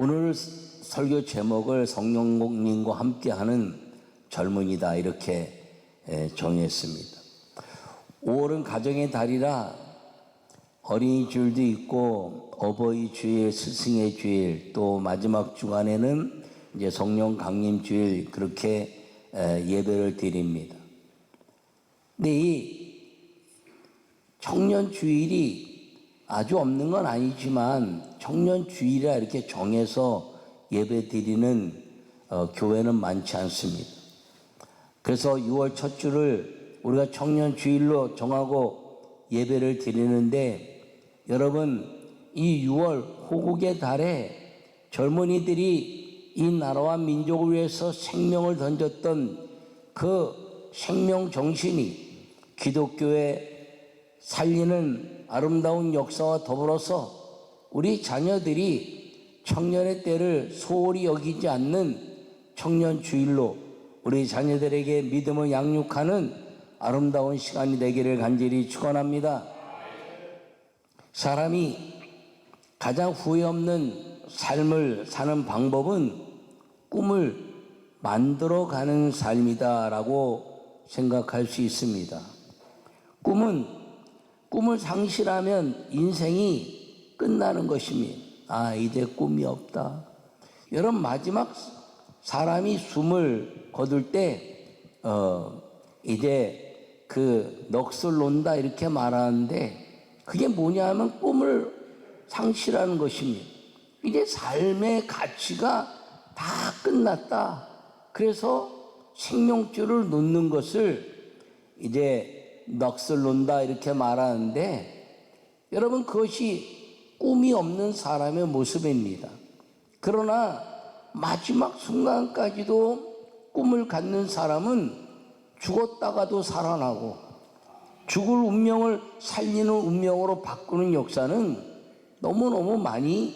오늘 설교 제목을 성령님과 함께하는 젊은이다 이렇게 정했습니다. 5월은 가정의 달이라 어린이 주일도 있고 어버이 주일, 스승의 주일, 또 마지막 주간에는 이제 성령 강림 주일 그렇게 예배를 드립니다. 근데 이 청년 주일이 아주 없는 건 아니지만 청년 주일이라 이렇게 정해서 예배 드리는 교회는 많지 않습니다. 그래서 6월 첫 주를 우리가 청년 주일로 정하고 예배를 드리는데, 여러분 이 6월 호국의 달에 젊은이들이 이 나라와 민족을 위해서 생명을 던졌던 그 생명 정신이 기독교의 살리는 아름다운 역사와 더불어서 우리 자녀들이 청년의 때를 소홀히 여기지 않는 청년 주일로 우리 자녀들에게 믿음을 양육하는 아름다운 시간이 되기를 간절히 축원합니다. 사람이 가장 후회 없는 삶을 사는 방법은 꿈을 만들어가는 삶이다라고 생각할 수 있습니다. 꿈을 상실하면 인생이 끝나는 것입니다. 이제 꿈이 없다. 여러분, 마지막 사람이 숨을 거둘 때 이제 그 넋을 놓는다 이렇게 말하는데, 그게 뭐냐 하면 꿈을 상실하는 것입니다. 이제 삶의 가치가 다 끝났다. 그래서 생명줄을 놓는 것을 이제 넋을 놓는다 이렇게 말하는데, 여러분 그것이 꿈이 없는 사람의 모습입니다. 그러나 마지막 순간까지도 꿈을 갖는 사람은 죽었다가도 살아나고 죽을 운명을 살리는 운명으로 바꾸는 역사는 너무너무 많이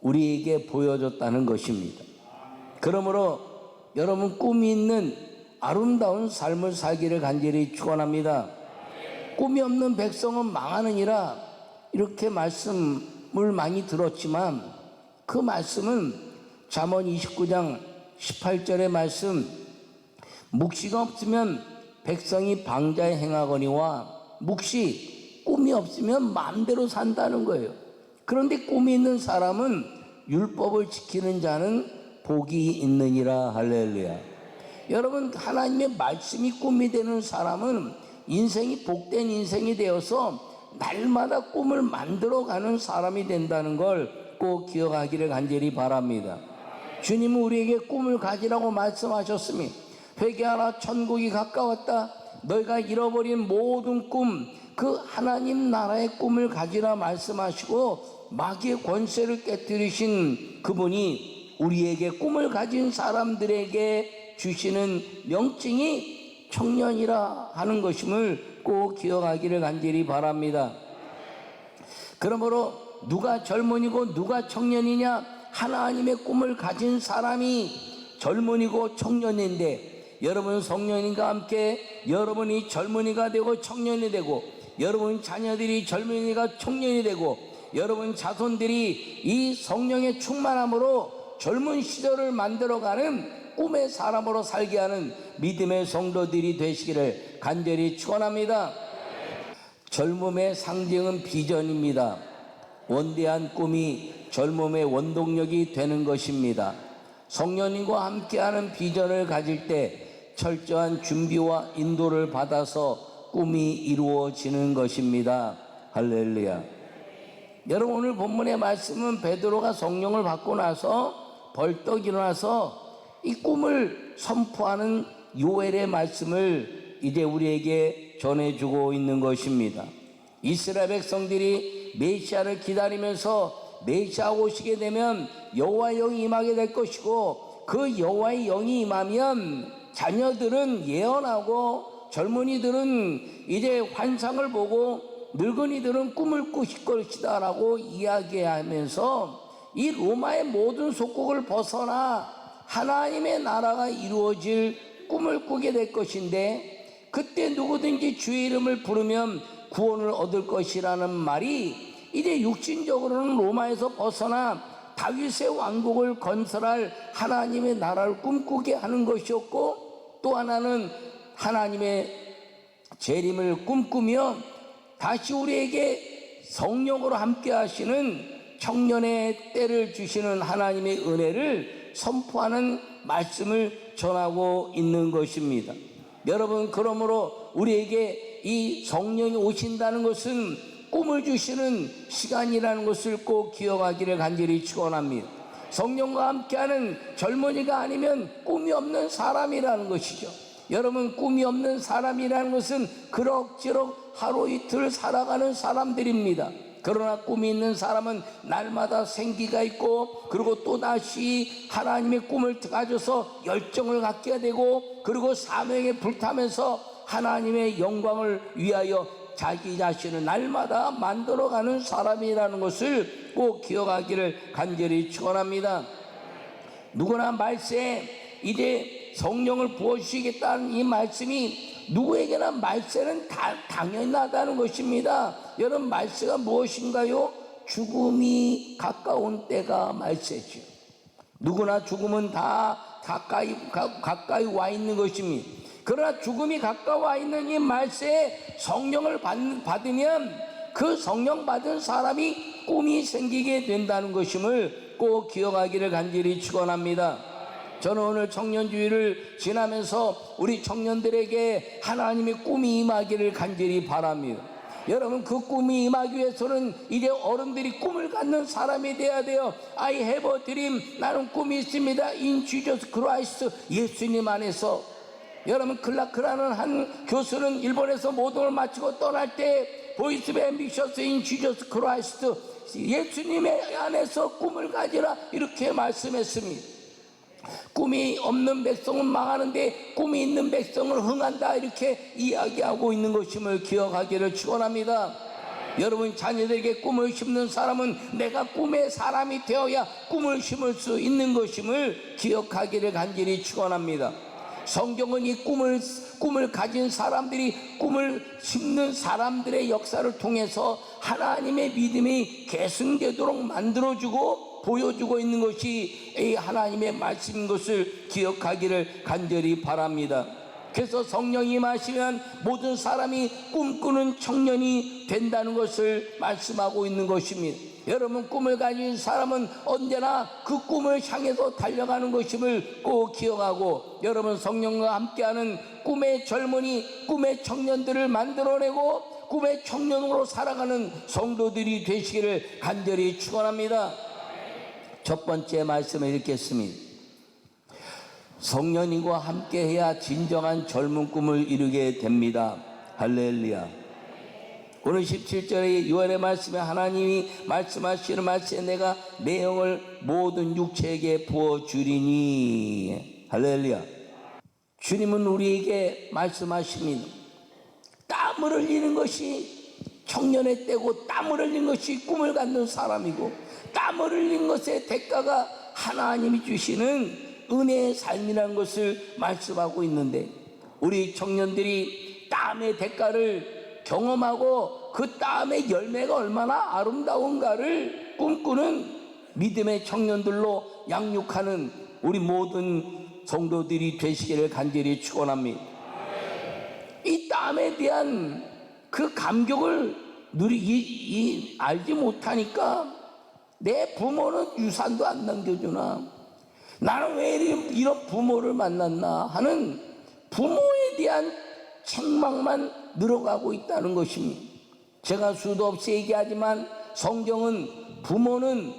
우리에게 보여줬다는 것입니다. 그러므로 여러분 꿈이 있는 아름다운 삶을 살기를 간절히 축원합니다. 꿈이 없는 백성은 망하느니라 이렇게 말씀을 많이 들었지만, 그 말씀은 잠언 29장 18절의 말씀, 묵시가 없으면 백성이 방자에 행하거니와 묵시, 꿈이 없으면 마음대로 산다는 거예요. 그런데 꿈이 있는 사람은 율법을 지키는 자는 복이 있느니라. 할렐루야. 여러분, 하나님의 말씀이 꿈이 되는 사람은 인생이 복된 인생이 되어서 날마다 꿈을 만들어가는 사람이 된다는 걸 꼭 기억하기를 간절히 바랍니다. 주님은 우리에게 꿈을 가지라고 말씀하셨습니다. 회개하라, 천국이 가까웠다. 너희가 잃어버린 모든 꿈, 그 하나님 나라의 꿈을 가지라 말씀하시고, 마귀의 권세를 깨뜨리신 그분이 우리에게 꿈을 가진 사람들에게 주시는 명칭이 청년이라 하는 것임을 꼭 기억하기를 간절히 바랍니다. 그러므로 누가 젊은이고 누가 청년이냐? 하나님의 꿈을 가진 사람이 젊은이고 청년인데, 여러분 성령님과 함께 여러분이 젊은이가 되고 청년이 되고, 여러분 자녀들이 젊은이가 청년이 되고, 여러분 자손들이 이 성령의 충만함으로 젊은 시절을 만들어가는 꿈의 사람으로 살게 하는 믿음의 성도들이 되시기를 간절히 축원합니다. 젊음의 상징은 비전입니다. 원대한 꿈이 젊음의 원동력이 되는 것입니다. 성령님과 함께하는 비전을 가질 때 철저한 준비와 인도를 받아서 꿈이 이루어지는 것입니다. 할렐루야. 여러분, 오늘 본문의 말씀은 베드로가 성령을 받고 나서 벌떡 일어나서 이 꿈을 선포하는 요엘의 말씀을 이제 우리에게 전해주고 있는 것입니다. 이스라엘 백성들이 메시아를 기다리면서 메시아 오시게 되면 여호와의 영이 임하게 될 것이고, 그 여호와의 영이 임하면 자녀들은 예언하고 젊은이들은 이제 환상을 보고 늙은이들은 꿈을 꾸실 것이다 라고 이야기하면서 이 로마의 모든 속국을 벗어나 하나님의 나라가 이루어질 꿈을 꾸게 될 것인데, 그때 누구든지 주의 이름을 부르면 구원을 얻을 것이라는 말이 이제 육신적으로는 로마에서 벗어나 다윗의 왕국을 건설할 하나님의 나라를 꿈꾸게 하는 것이었고, 또 하나는 하나님의 재림을 꿈꾸며 다시 우리에게 성령으로 함께 하시는 청년의 때를 주시는 하나님의 은혜를 선포하는 말씀을 전하고 있는 것입니다. 여러분, 그러므로 우리에게 이 성령이 오신다는 것은 꿈을 주시는 시간이라는 것을 꼭 기억하기를 간절히 축원합니다. 성령과 함께하는 젊은이가 아니면 꿈이 없는 사람이라는 것이죠. 여러분, 꿈이 없는 사람이라는 것은 그럭저럭 하루 이틀 살아가는 사람들입니다. 그러나 꿈이 있는 사람은 날마다 생기가 있고, 그리고 또다시 하나님의 꿈을 가져서 열정을 갖게 되고, 그리고 사명에 불타면서 하나님의 영광을 위하여 자기 자신을 날마다 만들어가는 사람이라는 것을 꼭 기억하기를 간절히 축원합니다. 누구나 말세에 이제 성령을 부어주시겠다는 이 말씀이 누구에게나 말세는 당연하다는 것입니다. 여러분, 말세가 무엇인가요? 죽음이 가까운 때가 말세죠. 누구나 죽음은 다 가까이 와 있는 것입니다. 그러나 죽음이 가까워 있는 이 말세에 성령을 받으면 그 성령 받은 사람이 꿈이 생기게 된다는 것임을 꼭 기억하기를 간절히 축원합니다. 저는 오늘 청년주의를 지나면서 우리 청년들에게 하나님의 꿈이 임하기를 간절히 바랍니다. 여러분, 그 꿈이 임하기 위해서는 이제 어른들이 꿈을 갖는 사람이 돼야 돼요. I have a dream. 나는 꿈이 있습니다. In Jesus Christ. 예수님 안에서. 여러분, 클라크라는 한 교수는 일본에서 모동을 마치고 떠날 때 Voice of Ambitious in Jesus Christ. 예수님의 안에서 꿈을 가지라, 이렇게 말씀했습니다. 꿈이 없는 백성은 망하는데 꿈이 있는 백성은 흥한다, 이렇게 이야기하고 있는 것임을 기억하기를 축원합니다. 여러분, 자녀들에게 꿈을 심는 사람은 내가 꿈의 사람이 되어야 꿈을 심을 수 있는 것임을 기억하기를 간절히 축원합니다. 성경은 이 꿈을 가진 사람들이 꿈을 심는 사람들의 역사를 통해서 하나님의 믿음이 계승되도록 만들어주고 보여주고 있는 것이 이 하나님의 말씀인 것을 기억하기를 간절히 바랍니다. 그래서 성령이 임하시면 모든 사람이 꿈꾸는 청년이 된다는 것을 말씀하고 있는 것입니다. 여러분, 꿈을 가진 사람은 언제나 그 꿈을 향해서 달려가는 것임을 꼭 기억하고, 여러분, 성령과 함께하는 꿈의 젊은이, 꿈의 청년들을 만들어내고 꿈의 청년으로 살아가는 성도들이 되시기를 간절히 축원합니다. 첫 번째 말씀을 읽겠습니다. 성령님과 함께해야 진정한 젊은 꿈을 이루게 됩니다. 할렐루야. 오늘 17절의 요한의 말씀에 하나님이 말씀하시는 말씀에 내가 내 영을 모든 육체에게 부어주리니. 할렐루야. 주님은 우리에게 말씀하십니다. 땀을 흘리는 것이 청년의 때고, 땀을 흘리는 것이 꿈을 갖는 사람이고, 땀을 흘린 것의 대가가 하나님이 주시는 은혜의 삶이라는 것을 말씀하고 있는데, 우리 청년들이 땀의 대가를 경험하고 그 땀의 열매가 얼마나 아름다운가를 꿈꾸는 믿음의 청년들로 양육하는 우리 모든 성도들이 되시기를 간절히 축원합니다. 이 땀에 대한 그 감격을 알지 못하니까 내 부모는 유산도 안 남겨주나, 나는 왜 이런 부모를 만났나 하는 부모에 대한 책망만 늘어가고 있다는 것입니다. 제가 수도 없이 얘기하지만 성경은 부모는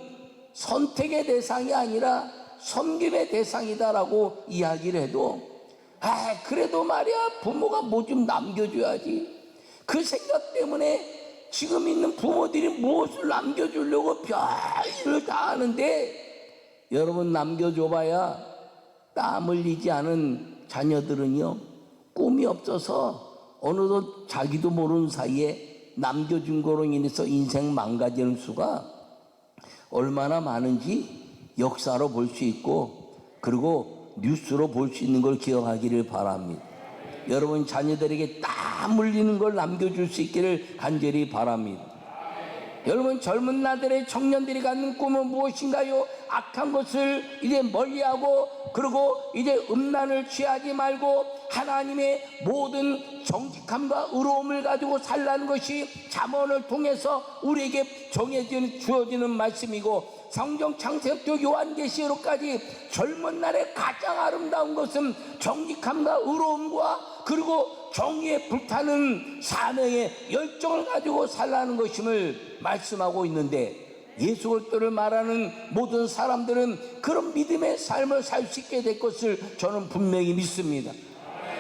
선택의 대상이 아니라 섬김의 대상이다라고 이야기를 해도, 그래도 말이야, 부모가 뭐 좀 남겨줘야지, 그 생각 때문에 지금 있는 부모들이 무엇을 남겨주려고 별일을 다 하는데, 여러분, 남겨줘봐야 땀 흘리지 않은 자녀들은요, 꿈이 없어서 어느덧 자기도 모르는 사이에 남겨준 거로 인해서 인생 망가지는 수가 얼마나 많은지 역사로 볼 수 있고, 그리고 뉴스로 볼 수 있는 걸 기억하기를 바랍니다. 여러분, 자녀들에게 땀 흘리는 걸 남겨줄 수 있기를 간절히 바랍니다. 여러분, 젊은 나들의 청년들이 갖는 꿈은 무엇인가요? 악한 것을 이제 멀리하고, 그리고 이제 음란을 취하지 말고 하나님의 모든 정직함과 의로움을 가지고 살라는 것이 잠언을 통해서 우리에게 주어지는 말씀이고, 성경 창세기부터 요한계시록까지 젊은 날의 가장 아름다운 것은 정직함과 의로움과 그리고 정의에 불타는 사명의 열정을 가지고 살라는 것임을 말씀하고 있는데, 예수 그리스도를 말하는 모든 사람들은 그런 믿음의 삶을 살 수 있게 될 것을 저는 분명히 믿습니다.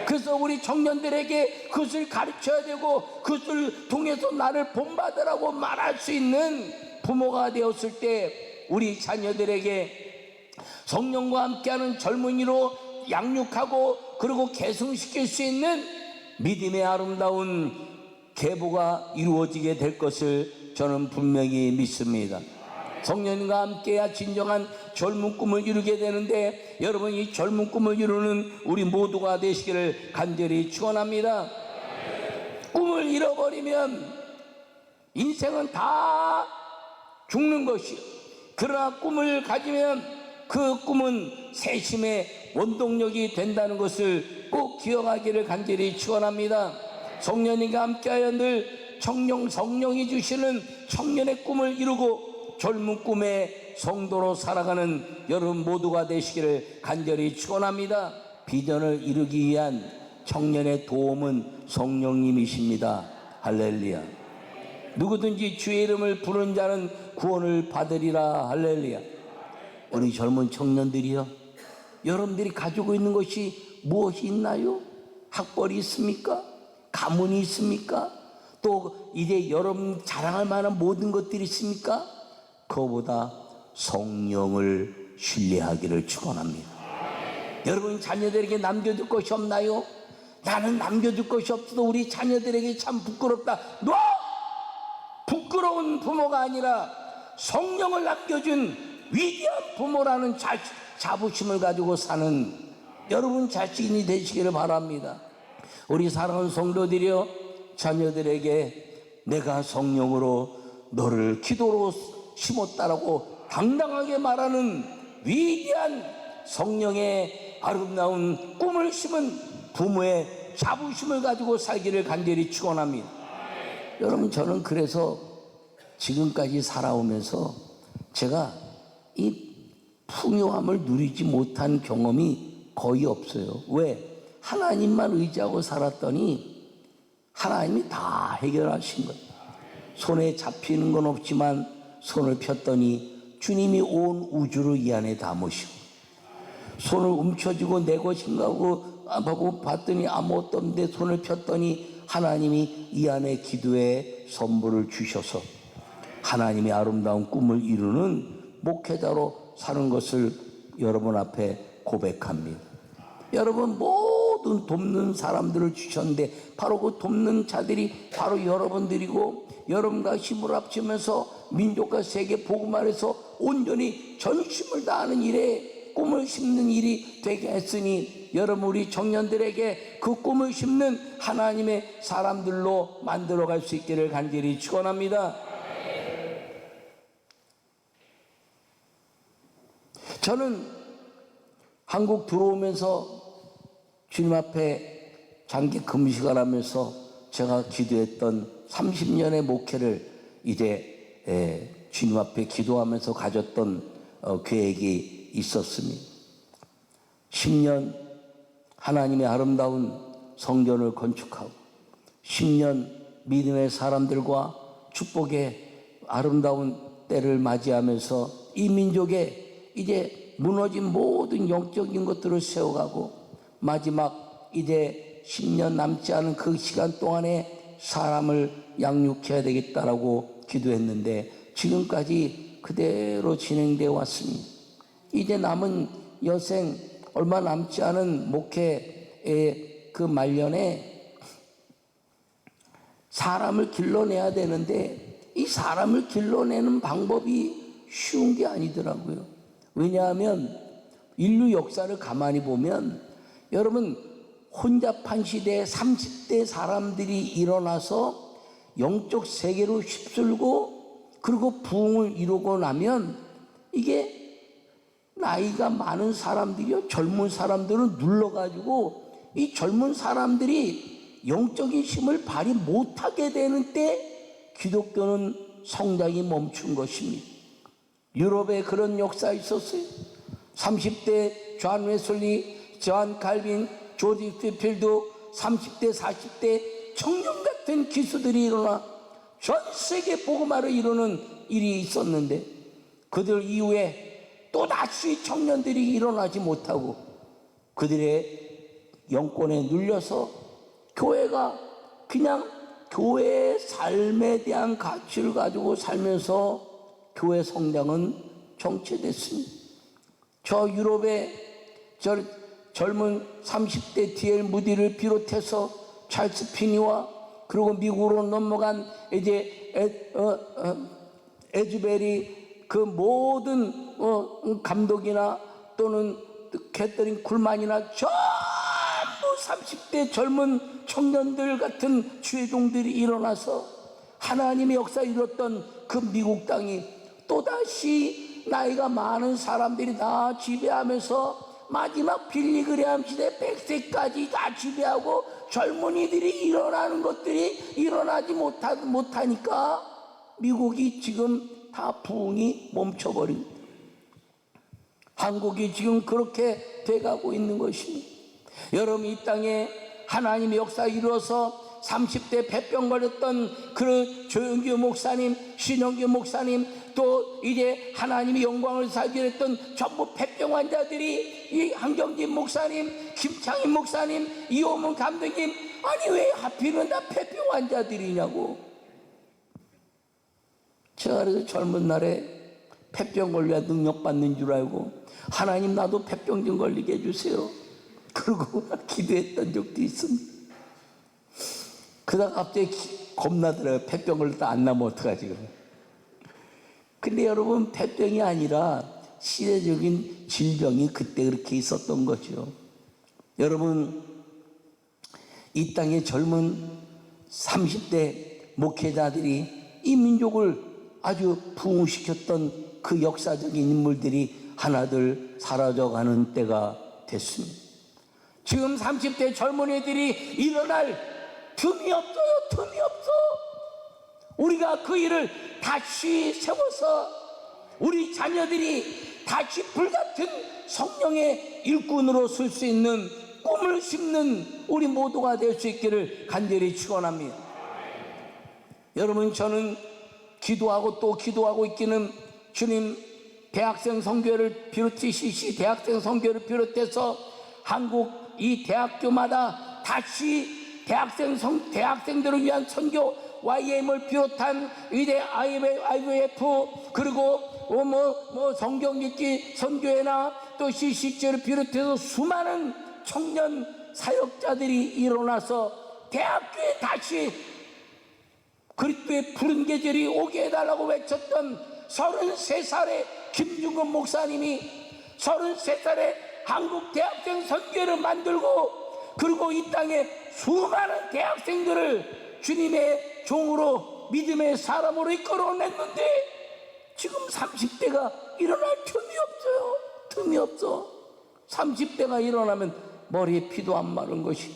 그래서 우리 청년들에게 그것을 가르쳐야 되고, 그것을 통해서 나를 본받으라고 말할 수 있는 부모가 되었을 때, 우리 자녀들에게 성령과 함께하는 젊은이로 양육하고 그리고 계승시킬 수 있는 믿음의 아름다운 계보가 이루어지게 될 것을 저는 분명히 믿습니다. 성령과 함께해야 진정한 젊은 꿈을 이루게 되는데, 여러분, 이 젊은 꿈을 이루는 우리 모두가 되시기를 간절히 축원합니다. 꿈을 잃어버리면 인생은 다 죽는 것이요, 그러나 꿈을 가지면 그 꿈은 새심의 원동력이 된다는 것을 꼭 기억하기를 간절히 축원합니다. 성령님과 함께하여 늘 성령이 주시는 청년의 꿈을 이루고 젊은 꿈의 성도로 살아가는 여러분 모두가 되시기를 간절히 축원합니다. 비전을 이루기 위한 청년의 도움은 성령님이십니다. 할렐루야. 누구든지 주의 이름을 부르는 자는 구원을 받으리라. 할렐루야. 우리 젊은 청년들이요, 여러분들이 가지고 있는 것이 무엇이 있나요? 학벌이 있습니까? 가문이 있습니까? 또 이제 여러분 자랑할 만한 모든 것들이 있습니까? 그거보다 성령을 신뢰하기를 축원합니다. 여러분 자녀들에게 남겨줄 것이 없나요? 나는 남겨줄 것이 없어도 우리 자녀들에게 참 부끄럽다. 너 부끄러운 부모가 아니라 성령을 남겨준 위대한 부모라는 자부심을 가지고 사는 여러분 자신이 되시기를 바랍니다. 우리 사랑하는 성도들이여, 자녀들에게 내가 성령으로 너를 기도로 심었다라고 당당하게 말하는 위대한 성령의 아름다운 꿈을 심은 부모의 자부심을 가지고 살기를 간절히 축원합니다. 여러분, 저는 그래서 지금까지 살아오면서 제가 이 풍요함을 누리지 못한 경험이 거의 없어요. 왜? 하나님만 의지하고 살았더니 하나님이 다 해결하신 거예요. 손에 잡히는 건 없지만 손을 폈더니 주님이 온 우주를 이 안에 담으시고, 손을 움켜쥐고 내 것인가 하고 봤더니 아무것도 없는데 손을 폈더니 하나님이 이 안에 기도의 선물을 주셔서 하나님의 아름다운 꿈을 이루는 목회자로 사는 것을 여러분 앞에 고백합니다. 여러분, 모든 돕는 사람들을 주셨는데 바로 그 돕는 자들이 바로 여러분들이고, 여러분과 힘을 합치면서 민족과 세계 복음화해서 온전히 전심을 다하는 일에 꿈을 심는 일이 되게 했으니, 여러분 우리 청년들에게 그 꿈을 심는 하나님의 사람들로 만들어갈 수 있기를 간절히 축원합니다. 저는 한국 들어오면서 주님 앞에 장기 금식을 하면서 제가 기도했던 30년의 목회를 이제 주님 앞에 기도하면서 가졌던 계획이 있었습니다. 10년 하나님의 아름다운 성전을 건축하고, 10년 믿음의 사람들과 축복의 아름다운 때를 맞이하면서 이 민족에 이제 무너진 모든 영적인 것들을 세워가고, 마지막 이제 10년 남지 않은 그 시간 동안에 사람을 양육해야 되겠다라고 기도했는데 지금까지 그대로 진행되어 왔습니다. 이제 남은 여생 얼마 남지 않은 목회의 그 말년에 사람을 길러내야 되는데, 이 사람을 길러내는 방법이 쉬운 게 아니더라고요. 왜냐하면 인류 역사를 가만히 보면, 여러분, 혼잡한 시대에 30대 사람들이 일어나서 영적 세계로 휩쓸고 그리고 부흥을 이루고 나면 이게 나이가 많은 사람들이요, 젊은 사람들은 눌러가지고 이 젊은 사람들이 영적인 힘을 발휘 못하게 되는 때 기독교는 성장이 멈춘 것입니다. 유럽에 그런 역사 있었어요. 30대 존 웨슬리, 존 칼빈, 조지 휘필드, 30대 40대 청년 같은 기수들이 일어나 전 세계 복음화를 이루는 일이 있었는데, 그들 이후에 또다시 청년들이 일어나지 못하고 그들의 영권에 눌려서 교회가 그냥 교회의 삶에 대한 가치를 가지고 살면서 교회 성장은 정체됐습니다. 저 유럽의 젊은 30대 D.L. 무디를 비롯해서 찰스 피니와 그리고 미국으로 넘어간 이제 에즈베리, 그 모든 감독이나 또는 캐서린 쿨만이나 전부 30대 젊은 청년들 같은 주회종들이 일어나서 하나님의 역사 이뤘던 그 미국 땅이 또다시 나이가 많은 사람들이 다 지배하면서 마지막 빌리그레암 시대 100세까지 다 지배하고 젊은이들이 일어나는 것들이 일어나지 못하니까 미국이 지금 다 부흥이 멈춰버립니다. 한국이 지금 그렇게 돼가고 있는 것입니다. 여러분, 이 땅에 하나님의 역사 이루어서 30대 폐병 걸렸던 그 조영규 목사님, 신영규 목사님, 또 이제 하나님의 영광을 살기로 했던 전부 폐병 환자들이 이 한경진 목사님, 김창인 목사님, 이호문 감독님, 아니 왜 하필은 다 폐병 환자들이냐고. 제가 그래서 젊은 날에 폐병 걸려야 능력받는 줄 알고 하나님 나도 폐병 좀 걸리게 해주세요. 그러고 기도했던 적도 있습니다. 그러다가 갑자기 겁나더라고요. 폐병 걸렸다 안 나면 어떡하지. 근데 여러분, 폐병이 아니라 시대적인 질병이 그때 그렇게 있었던 거죠. 여러분, 이 땅의 젊은 30대 목회자들이 이 민족을 아주 부흥시켰던 그 역사적인 인물들이 하나둘 사라져가는 때가 됐습니다. 지금 30대 젊은이들이 일어날 틈이 없어요. 틈이 없어. 우리가 그 일을 다시 세워서 우리 자녀들이 다시 불같은 성령의 일꾼으로 쓸 수 있는 꿈을 심는 우리 모두가 될 수 있기를 간절히 축원합니다. 여러분, 저는 기도하고 또 기도하고 있기는 주님, 대학생 선교를 비롯해 대학생 선교를 비롯해서 한국 이 대학교마다 다시 대학생들을 위한 선교 YM을 비롯한 의대 IVF, 그리고 성경 읽기 선교회나 또 CCC를 비롯해서 수많은 청년 사역자들이 일어나서 대학교에 다시 그리스도의 푸른 계절이 오게 해달라고 외쳤던 33살의 김중근 목사님이 33살에 한국 대학생 선교회를 만들고, 그리고 이 땅에 수많은 대학생들을 주님의 종으로 믿음의 사람으로 이끌어냈는데 지금 30대가 일어날 틈이 없어요. 틈이 없어. 30대가 일어나면 머리에 피도 안 마른 것이,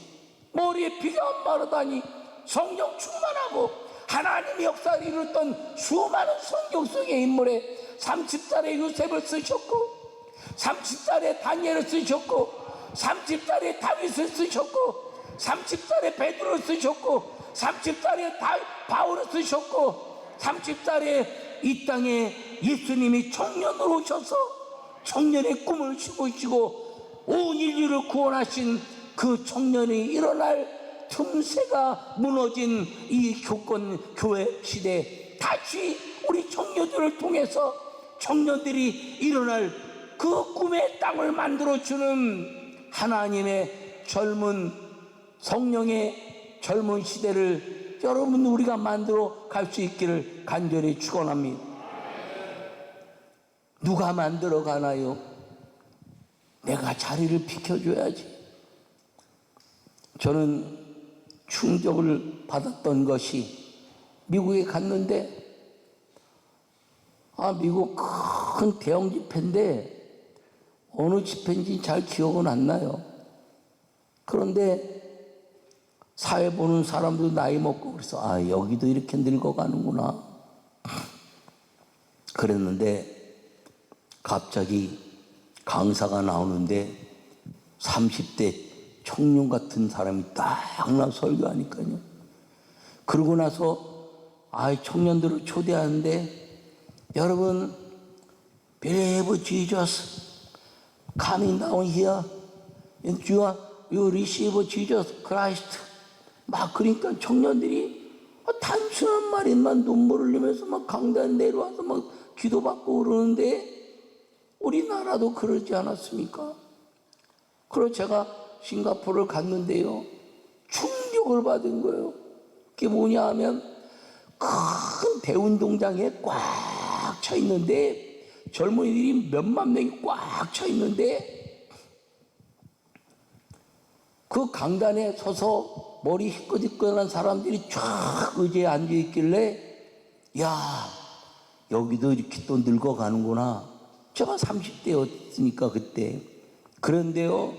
머리에 피가 안 마르다니 성령 충만하고 하나님의 역사를 이뤘던 수많은 성경 속의 인물에 30살에 요셉을 쓰셨고 30살에 다니엘을 쓰셨고 30살에 다윗을 쓰셨고 30살에 베드로를 쓰셨고 30살에 바울을 쓰셨고 30살에 이 땅에 예수님이 청년으로 오셔서 청년의 꿈을 심으시고 온 인류를 구원하신 그 청년이 일어날 틈새가 무너진 이 교회 시대에 다시 우리 청년들을 통해서 청년들이 일어날 그 꿈의 땅을 만들어주는 하나님의 젊은 성령의 젊은 시대를 여러분 우리가 만들어 갈 수 있기를 간절히 축원합니다. 누가 만들어 가나요? 내가 자리를 비켜줘야지. 저는 충격을 받았던 것이 미국에 갔는데 미국 큰 대형 집회인데 어느 집회인지 잘 기억은 안 나요. 그런데 사회 보는 사람도 나이 먹고 그래서 여기도 이렇게 늙어가는구나 그랬는데 갑자기 강사가 나오는데 30대 청년 같은 사람이 딱 나 설교하니까요. 그러고 나서 청년들을 초대하는데 여러분, believe Jesus coming down here and you receive Jesus Christ. 막 그러니까 청년들이 단순한 말에만 눈물을 흘리면서 막 강단 내려와서 막 기도받고 그러는데 우리나라도 그러지 않았습니까? 그래서 제가 싱가포르를 갔는데요, 충격을 받은 거예요. 그게 뭐냐 하면 큰 대운동장에 꽉 차 있는데 젊은이들이 몇만 명이 꽉 차 있는데 그 강단에 서서 머리 희끗희끗한 사람들이 쫙 의자에 앉아 있길래 여기도 이렇게 또 늙어가는구나. 제가 30대였으니까 그때. 그런데요,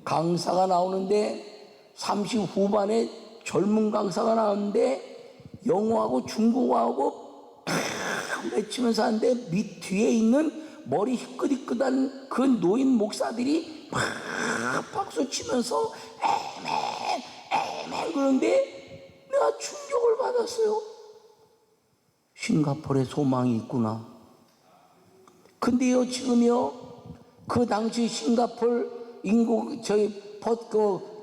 강사가 나오는데 30 후반에 젊은 강사가 나오는데 영어하고 중국어하고 외치면서 하는데 밑 뒤에 있는 머리 희끗희끗한 그 노인 목사들이 막 박수 치면서 에멘 그런데 내가 충격을 받았어요. 싱가포르에 소망이 있구나. 근데요, 지금요, 그 당시 싱가포르 인구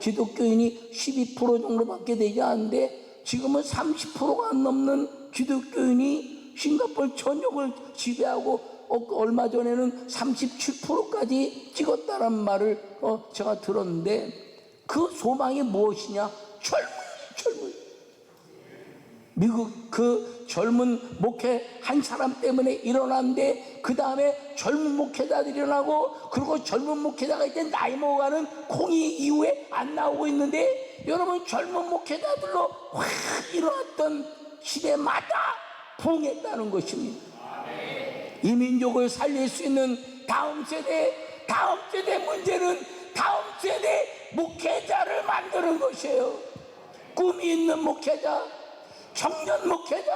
기독교인이 12% 정도밖에 되지 않는데 지금은 30%가 안 넘는 기독교인이 싱가포르 전역을 지배하고 얼마 전에는 37%까지 찍었다는 말을 제가 들었는데 그 소망이 무엇이냐? 젊은 미국 그 젊은 목회 한 사람 때문에 일어났는데 그 다음에 젊은 목회자들이 일어나고 그리고 젊은 목회자가 이제 나이 먹어가는 공의 이후에 안 나오고 있는데 여러분, 젊은 목회자들로 확 일어났던 시대마다 부흥했다는 것입니다. 이 민족을 살릴 수 있는 다음 세대 문제는 다음 세대 목회자를 만드는 것이에요. 꿈이 있는 목회자, 청년 목회자,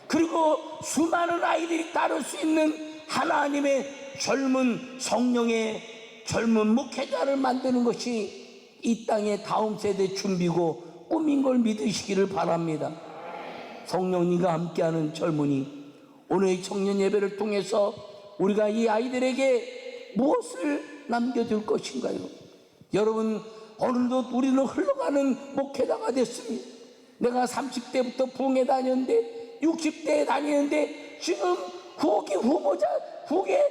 그리고 수많은 아이들이 따를 수 있는 하나님의 젊은 성령의 젊은 목회자를 만드는 것이 이 땅의 다음 세대 준비고 꿈인 걸 믿으시기를 바랍니다. 성령님과 함께하는 젊은이, 오늘의 청년 예배를 통해서 우리가 이 아이들에게 무엇을 남겨줄 것인가요? 여러분, 어느덧 우리는 흘러가는 목회자가 됐습니다. 내가 30대부터 부흥에 다녔는데 60대에 다니는데 지금 후기 후보자 후계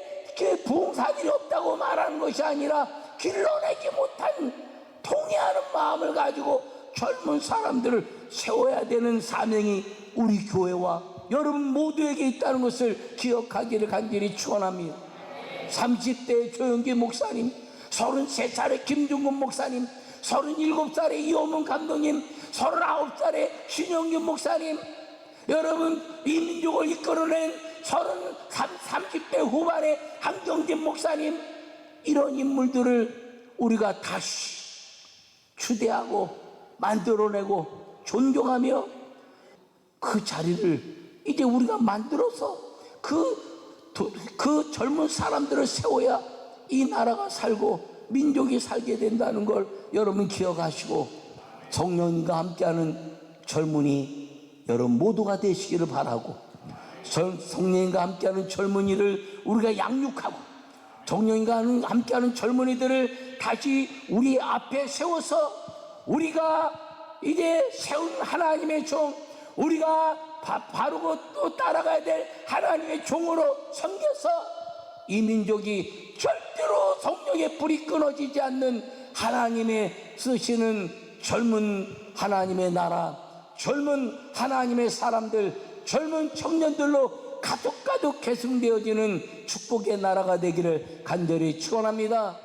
부흥사들이 없다고 말하는 것이 아니라 길러내지 못한 통회하는 마음을 가지고 젊은 사람들을 세워야 되는 사명이 우리 교회와 여러분 모두에게 있다는 것을 기억하기를 간절히 축원합니다. 30대 조영기 목사님, 33살의 김중근 목사님, 37살의 이호문 감독님, 39살의 신영균 목사님, 여러분 이 민족을 이끌어낸 30대 후반의 한경진 목사님, 이런 인물들을 우리가 다시 추대하고 만들어내고 존경하며 그 자리를 이제 우리가 만들어서 그 젊은 사람들을 세워야 이 나라가 살고 민족이 살게 된다는 걸 여러분 기억하시고 성령님과 함께하는 젊은이 여러분 모두가 되시기를 바라고, 성령님과 함께하는 젊은이를 우리가 양육하고 성령님과 함께하는 젊은이들을 다시 우리 앞에 세워서 우리가 이제 세운 하나님의 종, 우리가 바르고 또 따라가야 될 하나님의 종으로 섬겨서 이 민족이 절대로 성령의 불이 끊어지지 않는 하나님의 쓰시는 젊은 하나님의 나라, 젊은 하나님의 사람들, 젊은 청년들로 가득가득 계승되어지는 축복의 나라가 되기를 간절히 축원합니다.